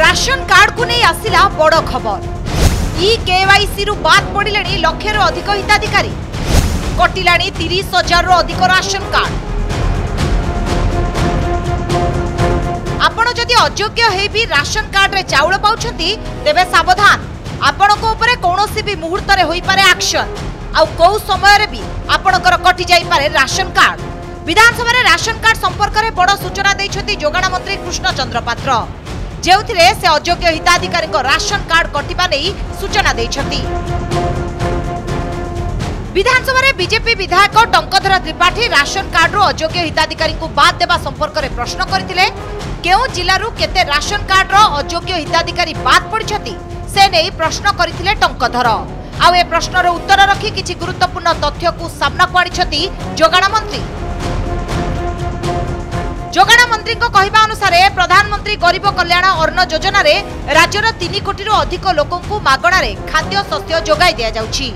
Ration card को नहीं आसिला बड़ खबर। ई केवाईसी रु बाद पड़े लक्षे अधिक हिताधिकारी कटिला 30,000 रु अधिक राशन कार्ड। आपण जदि अयोग्य है भी राशन कार्ड रे चाउल पाउछंती तेबे सावधान, आपण को ऊपर कोनोसी भी मुहूर्त रे होई पारे एक्शन आ को समय रे भी आपणकर कटि जाई पारे राशन कार्ड। विधानसभा रे राशन कार्ड संपर्क रे बड़ सूचना दैछथि जोगाण मंत्री कृष्ण चंद्र पात्र, जेउथिरे से अयोग्य हिताधिकारी को राशन कार्ड कटिबा नै सूचना दैछथि। विधानसभा रे बीजेपी विधायक टंकधर त्रिपाठी राशन कार्ड रो अयोग्य हिताधिकारी को बाद देबा संपर्क रे प्रश्न करथिले। केउ जिल्लारू केते राशन कार्ड रो अयोग्य हिताधिकारी बाद पड़िछथि से नै प्रश्न करथिले टंकधर। आ ए प्रश्नर उत्तर रखी किछि गुरुत्वपूर्ण तथ्य को सामना को आनिछथि जोगाण मंत्री। जोगाण मंत्री को कहवा अनुसार प्रधानमंत्री गरीब कल्याण अन्न योजना रे राज्यर 3 कोटी अधिक लोकंकु मागणा रे खाद्य शस्य जोगाई दिया जाउछि।